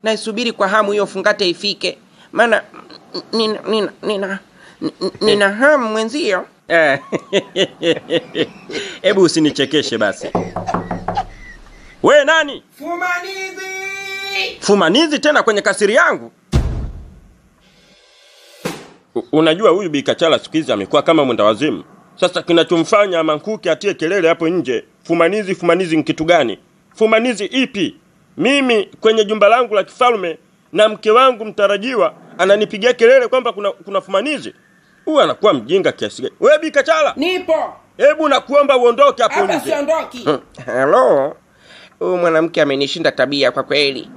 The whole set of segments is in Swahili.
naisubiri kwa hamu hiyo fungate ifike. Maana nina hamu mwenzio. Hebu usinichekeshe basi. We nani? Fumanizi! Fumanizi tena kwenye kasiri yangu? Unajua huyu Bi Kachala siku hizi amekuwa kama mwenda wazimu. Sasa kinachomfanya Mankuki atie kelele hapo nje, fumanizi ni kitu gani? Fumanizi ipi? Mimi kwenye jumba langu la kifalme na mke wangu mtarajiwa ananipigia kelele kwamba kuna fumanizi. Huyu anakuwa mjinga kiasi gani? Wewe Bi Kachala? Nipo. Hebu nakuomba uondoke hapo nje. Hapa siondoki. Hello. Huyu mwanamke amenishinda tabia kwa kweli.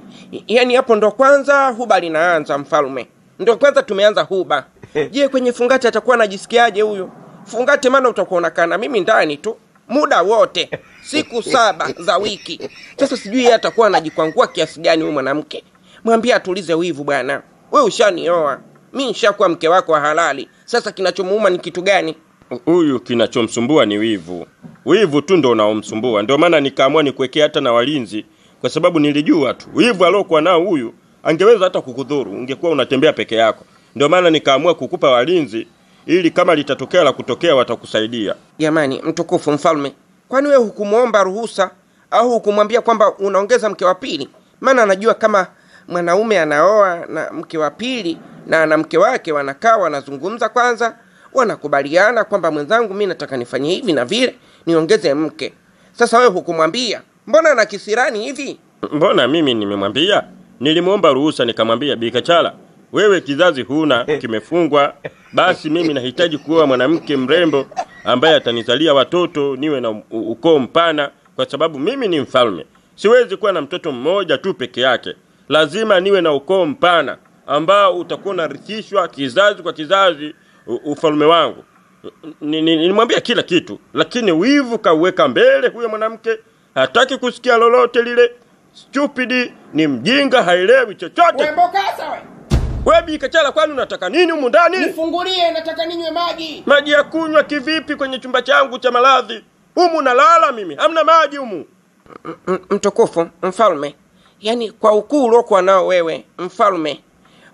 Yaani hapo ndo kwanza huba linaanza mfalme. Ndo kwanza tumeanza huba. Je, kwenye fungate atakuwa anajisikiaje huyo? Fungate maana utakuwa unakaa mimi ndani tu muda wote, siku 7 za wiki. Sasa sijui yeye atakuwa anajikwangua kiasi gani huyu mwanamke. Mwambie atulize wivu bwana. Wewe ushanioa. Mimi nishakuwa mke wako wa halali. Sasa kinachomuuma ni kitu gani? Huyu kinachomsumbua ni wivu. Wivu tu ndo unaomsumbua. Ndio maana nikaamua nikuwekea hata na walinzi, kwa sababu nilijua tu wivu alokuwa nao huyu angeweza hata kukudhuru, ungekuwa unatembea peke yako. Ndio maana nikaamua kukupa walinzi ili kama litatokea la kutokea watakusaidia. Jamani mtukufu mfalme, kwani wewe hukumuomba ruhusa au hukumwambia kwamba unaongeza mke wa pili? Maana anajua kama mwanaume anaoa na mke wa pili na ana mke wake wanakaa wanazungumza kwanza, wanakubaliana kwamba mwenzangu mimi nataka nifanye hivi na vile, niongeze mke. Sasa wewe hukumwambia. Mbona ana kisirani hivi? Mbona mimi nimemwambia? Nilimuomba ruhusa nikamwambia, Bi Kachala, wewe kizazi huna, kimefungwa. Basi mimi nahitaji kuoa mwanamke mrembo ambaye atanizalia watoto, niwe na ukoo mpana, kwa sababu mimi ni mfalme. Siwezi kuwa na mtoto mmoja tu peke yake. Lazima niwe na ukoo mpana ambao utakuwa unarithishwa kizazi kwa kizazi ufalme wangu. Nilimwambia kila kitu, lakini wivu kauweka mbele huyo mwanamke. Hataki kusikia lolote lile. Stupid, ni mjinga, haelewi chochote. Wewe mbokasa wewe. Wewe Bi Kachala, kwani unataka nini humu ndani? Nifungulie, nataka ninywe maji. Maji ya kunywa kivipi kwenye chumba changu cha maradhi? Humu nalala mimi, hamna maji humu. Mtukufu mfalme, yani kwa ukuu uliokuwa nao wewe mfalme,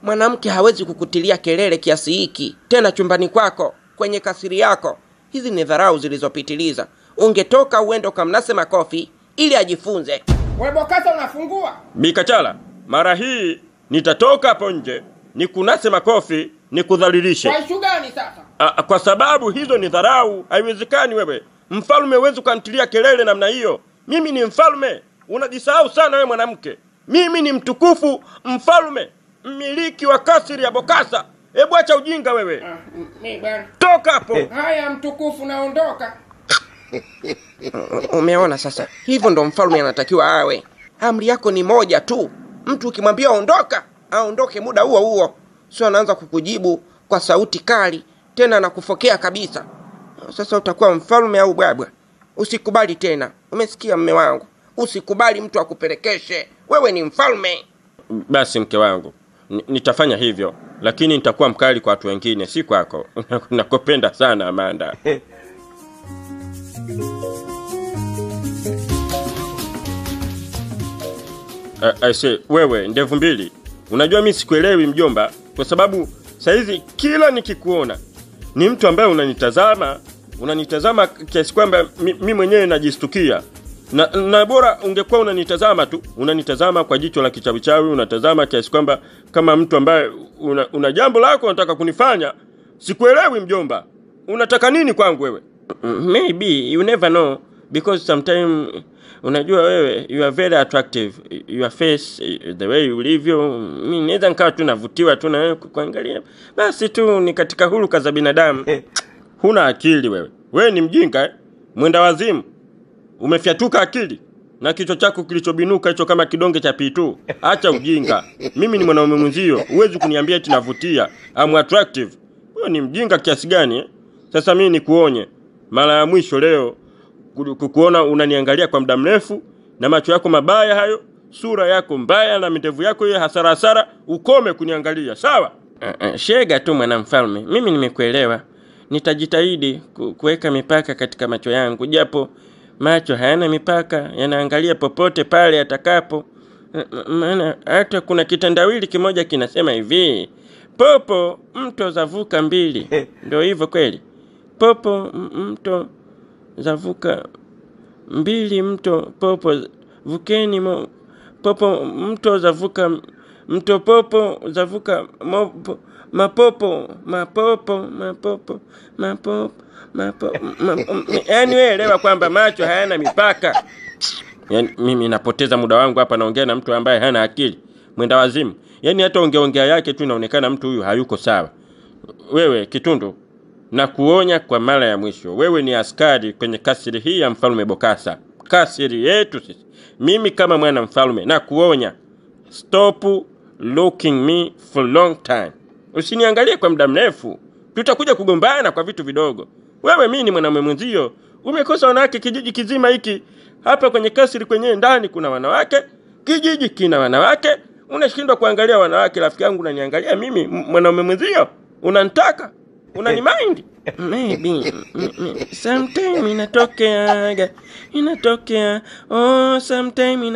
mwanamke hawezi kukutilia kelele kiasi hiki tena chumbani kwako, kwenye kasiri yako. Hizi ni dharau zilizopitiliza. Ungetoka uende ukamnase makofi ili ajifunze. Wewe bokasa unafungua? Bi Kachala, mara hii nitatoka hapo nje, nikunase makofi, nikudhalilishe. Kwa ishu gani sasa? Kwa sababu hizo ni dharau. Haiwezekani wewe mfalme uweze kunitilia kelele namna hiyo. Mimi ni mfalme. Unajisahau sana wewe mwanamke. Mimi ni mtukufu mfalme, mmiliki wa kasiri ya Bokasa. Hebu acha ujinga wewe. Toka hapo. Haya mtukufu, naondoka. Umeona sasa? Hivyo ndo mfalme anatakiwa awe. Amri yako ni moja tu. Mtu ukimwambia ondoka, aondoke muda huo huo. Sio anaanza kukujibu kwa sauti kali, tena na kufokea kabisa. Sasa utakuwa mfalme au bwabwa? Usikubali tena. Umesikia mme wangu? Usikubali mtu akupelekeshe. Wewe ni mfalme. Basi mke wangu, nitafanya hivyo, lakini nitakuwa mkali kwa watu wengine, si kwako. Nakupenda sana Amanda. Aise, wewe ndevu mbili. Unajua mimi sikuelewi mjomba, kwa sababu saizi kila nikikuona ni mtu ambaye unanitazama kiasi kwamba mimi mwenyewe najistukia. Na bora ungekuwa unanitazama tu, unanitazama kwa jicho la kichawichawi, unatazama kiasi kwamba kama mtu ambaye una jambo lako unataka kunifanya. Sikuelewi mjomba. Unataka nini kwangu wewe? Maybe you never know, because sometimes unajua wewe you are very attractive, your face, the way you live, mimi naweza nikawa tu navutiwa tu na wewe kuangalia. Basi tu ni katika huluka za binadamu. Huna akili wewe. Wewe ni mjinga, mwenda wazimu. Umefyatuka akili na kichwa chako kilichobinuka hicho kama kidonge cha pitu. Acha ujinga. Mimi ni mwanaume mwenzio. Huwezi kuniambia eti navutia. I'm attractive. Wewe ni mjinga kiasi gani? Sasa mimi nikuonye. Mara ya mwisho leo kukuona unaniangalia kwa muda mrefu na macho yako mabaya hayo, sura yako mbaya na mitevu yako hiyo hasara, ukome kuniangalia. Sawa? Shega tu mwanamfalme. Mimi nimekuelewa. Nitajitahidi kuweka mipaka katika macho yangu, japo macho hayana mipaka, yanaangalia popote pale atakapo. Maana hata kuna kitendawili kimoja kinasema hivi, popo mto zavuka mbili. Ndio hivyo kweli? Popo mto zavuka mbili, mto popo vukeni popo mto zavuka mto popo zavuka mapopo. Yaani wewe elewa kwamba macho hayana mipaka. Yaani mimi napoteza muda wangu hapa naongea na mtu ambaye hana akili, mwenda wazimu. Yaani hata ongea yake tu inaonekana mtu huyu hayuko sawa. Wewe Kitundu, na kuonya kwa mara ya mwisho, wewe ni askari kwenye kasiri hii ya Mfalme Bokassa, kasiri yetu sisi. Mimi kama mwana mfalme na kuonya, stop looking me for long time. Usiniangalie kwa muda mrefu, tutakuja kugombana kwa vitu vidogo. Wewe mimi ni mwanamume mwenzio, umekosa wanawake kijiji kizima hiki. Hapa kwenye kasiri kwenye ndani kuna wanawake, kijiji kina wanawake, unashindwa kuangalia wanawake. Rafiki yangu unaniangalia mimi mwanamume mwenzio? Unanitaka? Unanimind? Maybe sometime inatokea. Oh, sometime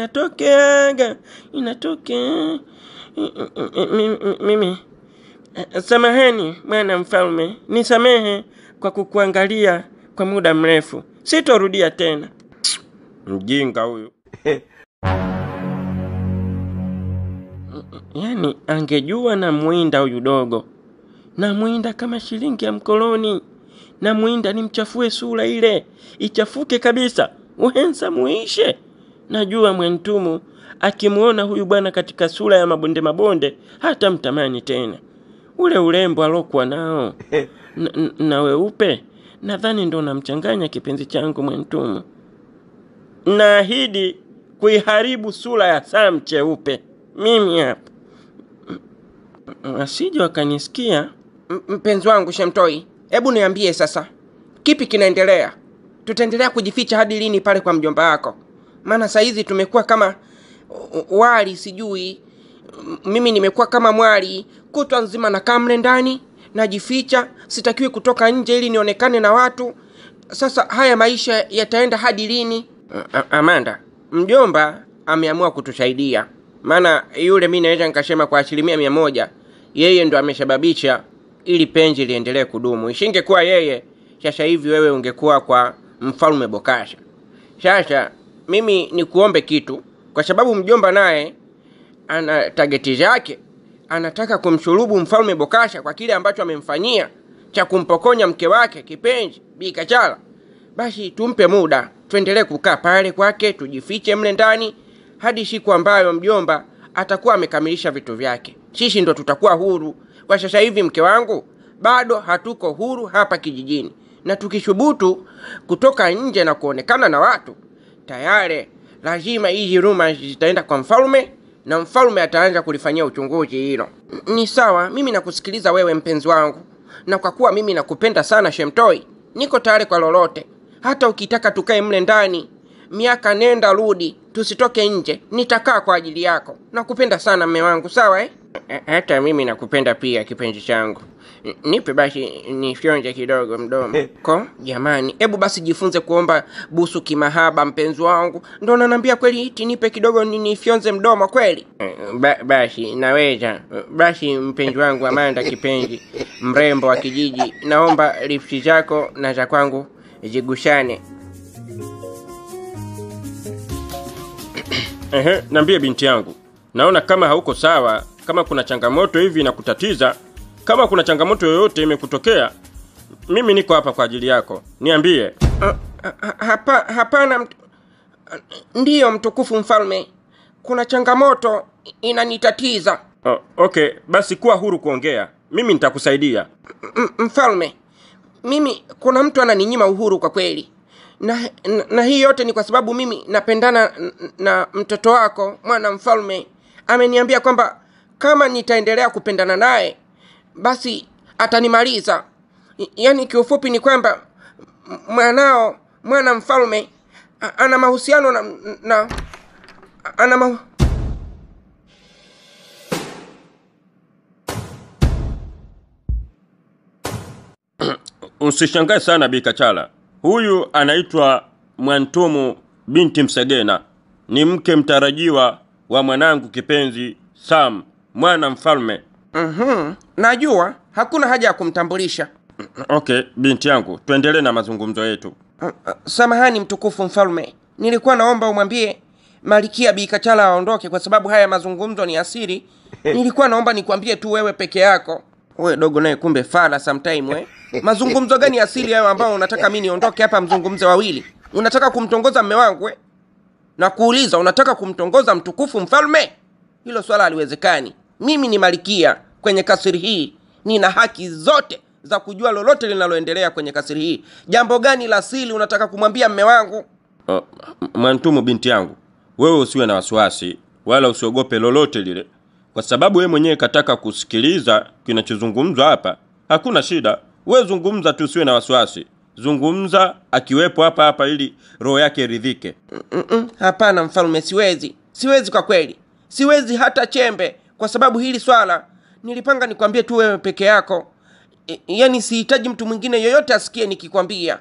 inatokea. Mimi samahani mwana mfalme, nisamehe kwa kukuangalia kwa muda mrefu. Sitorudia tena. Mjinga huyu. Yaani angejua na muinda huyu dogo. Na muinda kama shilingi ya mkoloni. Na muinda ni mchafue sura ile, ichafuke kabisa, uhensa muishe. Najua Mwentumu akimuona huyu bwana katika sura ya mabonde hata mtamani tena. Ule urembo alokuwa nao na weupe, nadhani ndo namchanganya kipenzi changu Mwentumu. Naahidi kuiharibu sura ya Sam cheupe mimi hapa. Asije wakanisikia. Mpenzi wangu Shemtoi, hebu niambie sasa, kipi kinaendelea? Tutaendelea kujificha hadi lini pale kwa mjomba wako? Maana saa hizi tumekuwa kama wali sijui. Mimi nimekuwa kama mwali, kutwa nzima na kamle ndani, najificha, sitakiwi kutoka nje ili nionekane na watu. Sasa haya maisha yataenda hadi lini? Amanda, mjomba ameamua kutusaidia. Maana yule mimi naweza nikasema kwa 100% yeye ndo amesababisha ili penzi liendelee kudumu. Isingekuwa yeye, sasa hivi wewe ungekuwa kwa Mfalme Bokassa. Sasa mimi nikuombe kitu, kwa sababu mjomba naye ana targeti zake, anataka kumshurubu Mfalme Bokassa kwa kile ambacho amemfanyia cha kumpokonya mke wake kipenzi Bi Kachala. Basi tumpe muda, tuendelee kukaa pale kwake, tujifiche mle ndani hadi siku ambayo mjomba atakuwa amekamilisha vitu vyake. Sisi ndo tutakuwa huru. Kwa sasa hivi mke wangu, bado hatuko huru hapa kijijini. Na tukishubutu kutoka nje na kuonekana na watu, tayari lazima hizi rumors zitaenda kwa mfalme na mfalme ataanza kulifanyia uchunguzi hilo. Ni sawa, mimi nakusikiliza wewe mpenzi wangu. Na kwa kuwa mimi nakupenda sana Shemtoi, niko tayari kwa lolote. Hata ukitaka tukae mle ndani miaka nenda rudi, tusitoke nje, nitakaa kwa ajili yako. Nakupenda sana mme wangu, sawa eh? Hata mimi nakupenda pia kipenzi changu. Nipe basi nifyonje kidogo mdomo. Ko jamani, hebu basi jifunze kuomba busu kimahaba mpenzi wangu. Ndio unaniambia kweli eti nipe kidogo nifyonze mdomo kweli? Basi naweza. Basi mpenzi wangu Amanda kipenzi, mrembo wa kijiji, naomba lifti zako na za kwangu zigushane. Niambie binti yangu. Naona kama hauko sawa, kama kuna changamoto hivi na kutatiza, kama kuna changamoto yoyote imekutokea, mimi niko hapa kwa ajili yako. Niambie. Hapana ndiyo mtukufu mfalme. Kuna changamoto inanitatiza. Okay, basi kuwa huru kuongea. Mimi nitakusaidia. Mfalme, mimi kuna mtu ananinyima uhuru kwa kweli. Na hii yote ni kwa sababu mimi napendana na mtoto wako mwana mfalme. Ameniambia kwamba kama nitaendelea kupendana naye, basi atanimaliza. Yaani kiufupi ni kwamba mwanao mwana mfalme ana mahusiano na Usishangae sana Bi Kachala. Huyu anaitwa Mwantumu binti Msegena. Ni mke mtarajiwa wa mwanangu kipenzi Sam, mwana mfalme. Najua hakuna haja ya kumtambulisha. Okay, binti yangu, tuendelee na mazungumzo yetu. Samahani mtukufu mfalme, nilikuwa naomba umwambie Malkia Bikachala aondoke kwa sababu haya mazungumzo ni asiri. Nilikuwa naomba nikwambie tu wewe peke yako. Wewe dogo naye kumbe fala sometime we. Mazungumzo gani asili hayo ambao unataka mimi niondoke hapa mzungumze wawili? Unataka kumtongoza mume wangu we? Na kuuliza unataka kumtongoza mtukufu mfalme? Hilo swala haliwezekani. Mimi ni malkia kwenye kasiri hii. Nina haki zote za kujua lolote linaloendelea kwenye kasiri hii. Jambo gani la asili unataka kumwambia mume wangu? Mwantumu binti yangu, wewe usiwe na wasiwasi wala usiogope lolote lile. Kwa sababu wewe mwenyewe kataka kusikiliza kinachozungumzwa hapa. Hakuna shida. Wewe zungumza tu, usiwe na wasiwasi. Zungumza akiwepo hapa ili roho yake iridhike. Hapana mfalme, siwezi kwa kweli. Siwezi hata chembe, kwa sababu hili swala nilipanga nikwambie tu wewe peke yako. Yaani sihitaji mtu mwingine yoyote asikie nikikwambia.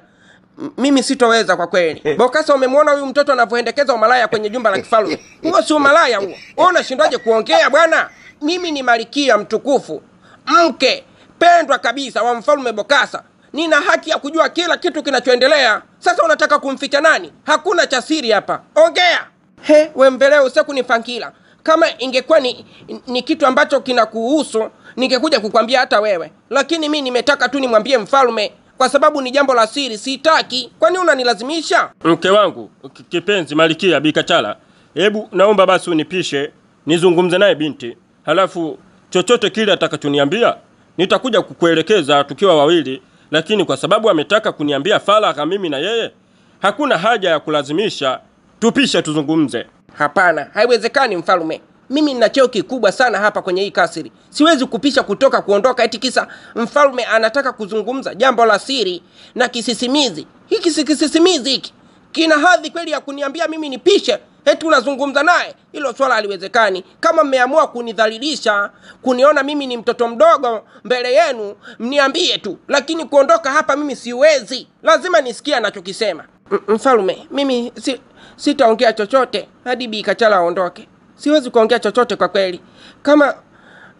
Mimi sitoweza kwa kweli. Bokasa, umemwona huyu mtoto anavyoendekeza umalaya kwenye jumba la kifalme? Huo si umalaya huo. Wewe unashindwaje kuongea bwana? Mimi ni malkia mtukufu, mke pendwa kabisa wa mfalme Bokasa. Nina haki ya kujua kila kitu kinachoendelea. Sasa unataka kumficha nani? Hakuna cha siri hapa. Ongea. We mbeleo usiku nifankila. Kama ingekuwa ni kitu ambacho kinakuhusu, ningekuja kukwambia hata wewe. Lakini mimi nimetaka tu nimwambie mfalme kwa sababu ni jambo la siri, sitaki. Kwani unanilazimisha? Mke wangu kipenzi Malkia Bikachala, hebu naomba basi unipishe nizungumze naye binti. Halafu chochote kile atakachoniambia nitakuja kukuelekeza tukiwa wawili, lakini kwa sababu ametaka kuniambia faragha mimi na yeye, hakuna haja ya kulazimisha. Tupishe tuzungumze. Hapana, haiwezekani mfalme. Mimi nina cheo kikubwa sana hapa kwenye hii kasiri. Siwezi kupisha kuondoka eti kisa mfalme anataka kuzungumza jambo la siri na kisisimizi. Hiki si kisisimizi hiki. Kina hadhi kweli ya kuniambia mimi nipishe eti unazungumza naye? Hilo swala haliwezekani. Kama mmeamua kunidhalilisha, kuniona mimi ni mtoto mdogo mbele yenu, mniambie tu. Lakini kuondoka hapa mimi siwezi. Lazima nisikie anachokisema. Mfalme, mimi sitaongea chochote hadi Bikachala aondoke. Siwezi kuongea chochote kwa kweli. Kama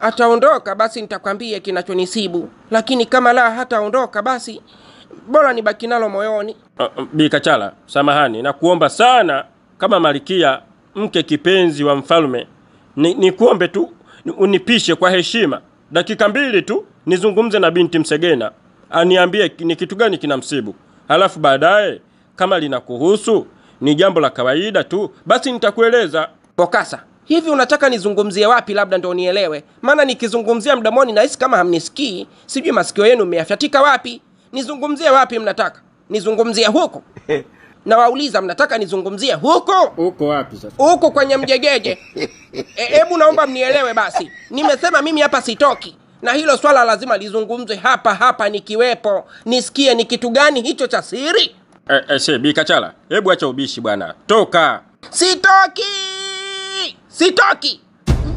ataondoka basi nitakwambia kinachonisibu, lakini kama la hataondoka basi bora nibaki nalo moyoni. Bikachala, samahani na kuomba sana kama malkia mke kipenzi wa mfalme, ni kuombe tu unipishe kwa heshima dakika 2 tu nizungumze na binti Msegena, aniambie ni kitu gani kinamsibu. Halafu baadaye kama linakuhusu ni jambo la kawaida tu, basi nitakueleza. Bokasa, hivi unataka nizungumzie wapi labda ndio nielewe? Maana nikizungumzia mdomoni nahisi kama hamnisikii. Sijui masikio yenu mmeyafyatika wapi. Nizungumzie wapi mnataka? Nizungumzie huko? Na wauliza mnataka nizungumzie huko? Huko wapi sasa? Huko kwenye mjegeje. Hebu naomba mnielewe basi. Nimesema mimi hapa sitoki. Na hilo swala lazima lizungumzwe hapa nikiwepo. Nisikie ni kitu gani hicho cha siri. Bikachala, hebu acha ubishi bwana. Toka. Sitoki.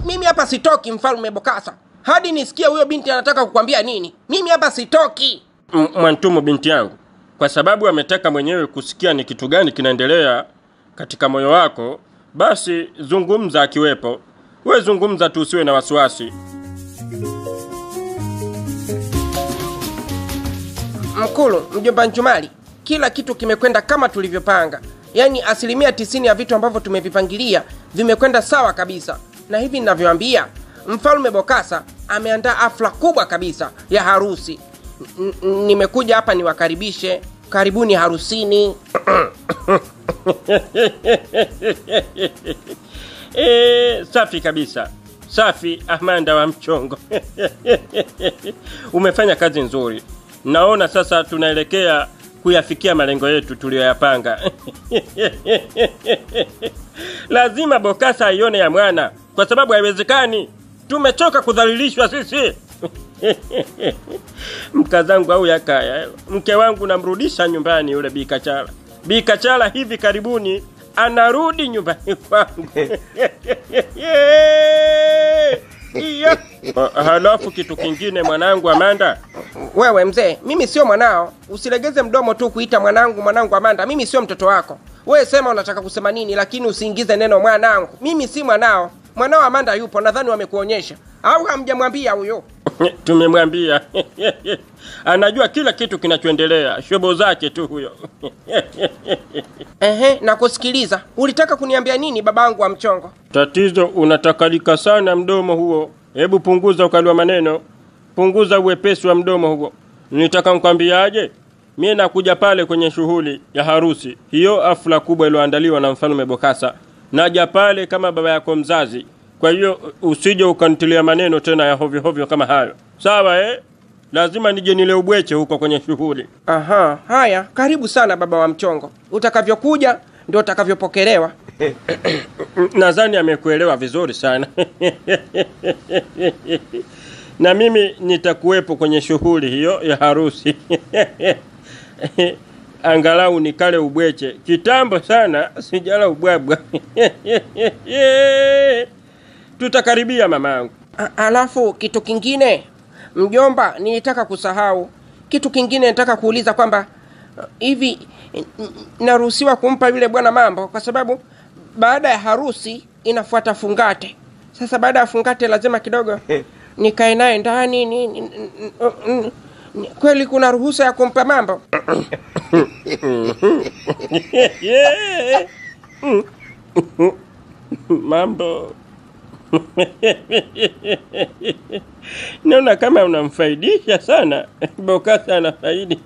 Mimi hapa sitoki mfalme Bokasa. Hadi nisikie huyo binti anataka kukwambia nini. Mimi hapa sitoki. Mwantumu binti yangu, kwa sababu ametaka mwenyewe kusikia ni kitu gani kinaendelea katika moyo wako, basi zungumza akiwepo. Wewe zungumza tu, usiwe na wasiwasi. Mkulu, mjomba Njumali, kila kitu kimekwenda kama tulivyopanga. Yaani 90% ya vitu ambavyo tumevipangilia vimekwenda sawa kabisa. Na hivi ninavyoambia, mfalme Bokasa ameandaa hafla kubwa kabisa ya harusi. Nimekuja hapa niwakaribishe. Karibuni harusini. Safi kabisa. Safi Ahmanda wa mchongo. Umefanya kazi nzuri. Naona sasa tunaelekea kuyafikia malengo yetu tuliyoyapanga. Lazima Bokasa aione ya mwana, kwa sababu haiwezekani. Tumechoka kudhalilishwa sisi. Mkazangu au yakaya, mke wangu namrudisha nyumbani yule Bikachala. Bikachala hivi karibuni anarudi nyumbani kwangu. Halafu kitu kingine mwanangu Amanda. Wewe mzee, mimi sio mwanao. Usilegeze mdomo tu kuita mwanangu Amanda. Mimi sio mtoto wako. Wewe sema unataka kusema nini, lakini usiingize neno mwanangu. Mimi si mwanao. Mwanao Amanda yupo, nadhani wamekuonyesha. Au hamjamwambia huyo? Tumemwambia. Anajua kila kitu kinachoendelea, shobo zake tu huyo. Na kusikiliza. Ulitaka kuniambia nini babangu wa mchongo? Tatizo unatakalika sana mdomo huo. Hebu punguza ukali wa maneno. Punguza uwepesi wa mdomo huo. Nitaka nikwambiaje? Mimi nakuja pale kwenye shughuli ya harusi. Hiyo afla kubwa iliyoandaliwa na Mfalme Bokasa. Naja pale kama baba yako mzazi. Kwa hiyo usije ukanitilia maneno tena ya hovyo hovyo kama hayo. Sawa Lazima nije nile ubweche huko kwenye shughuli. Haya, karibu sana baba wa mchongo. Utakavyokuja ndio utakavyopokelewa. Nadhani amekuelewa vizuri sana. Na mimi nitakuwepo kwenye shughuli hiyo ya harusi. Angalau nikale ubweche. Kitambo sana sijala ubwabwa. Tutakaribia mamangu. Alafu kitu kingine, mjomba, nilitaka kusahau. Kitu kingine nataka kuuliza kwamba hivi naruhusiwa kumpa yule bwana mambo, kwa sababu baada ya harusi inafuata fungate. Sasa baada ya fungate lazima kidogo nikae naye ndani. Kweli kuna ruhusa ya kumpa mambo? Mambo. Naona kama unamfaidisha sana. Bokasa anafaidi.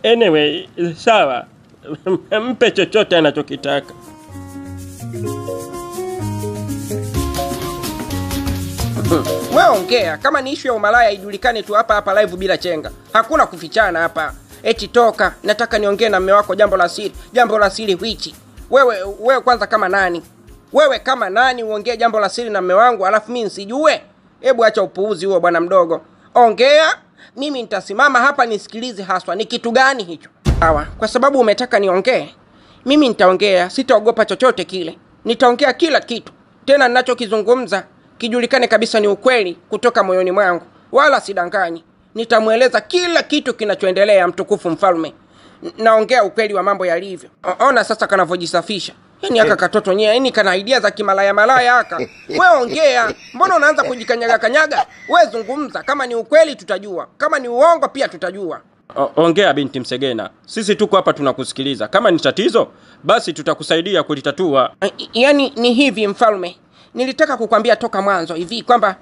Anyway, sawa. Mpe chochote anachokitaka. Wewe ongea, kama ni issue ya umalaya ijulikane tu hapa live bila chenga. Hakuna kufichana hapa. Eti toka, nataka niongee na mume wako jambo la siri. Jambo la siri hichi. Wewe kwanza kama nani? Wewe kama nani uongee jambo la siri na mume wangu alafu mimi nisijue? Hebu acha upuuzi huo bwana mdogo. Ongea, mimi nitasimama hapa nisikilize haswa ni kitu gani hicho. Sawa, kwa sababu umetaka niongee. Mimi nitaongea, sitaogopa chochote kile. Nitaongea kila kitu. Tena ninachokizungumza kijulikane kabisa ni ukweli kutoka moyoni mwangu. Wala sidanganyi. Nitamueleza kila kitu kinachoendelea mtukufu mfalme. Naongea ukweli wa mambo yalivyo. Ona sasa kanavojisafisha. Yaani aka katoto nyewe, yaani kana idea za kimalaya aka. Wewe ongea, mbona unaanza kujikanyaga? Wewe zungumza, kama ni ukweli tutajua, kama ni uongo pia tutajua. Ongea binti Msegena. Sisi tuko hapa tunakusikiliza. Kama ni tatizo, basi tutakusaidia kulitatua. Yaani ni hivi mfalme. Nilitaka kukwambia toka mwanzo hivi kwamba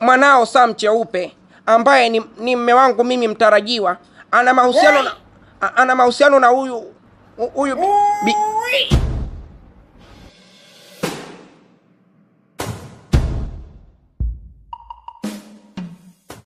mwanao Sam Cheupe ambaye ni mume wangu mimi mtarajiwa ana mahusiano na huyu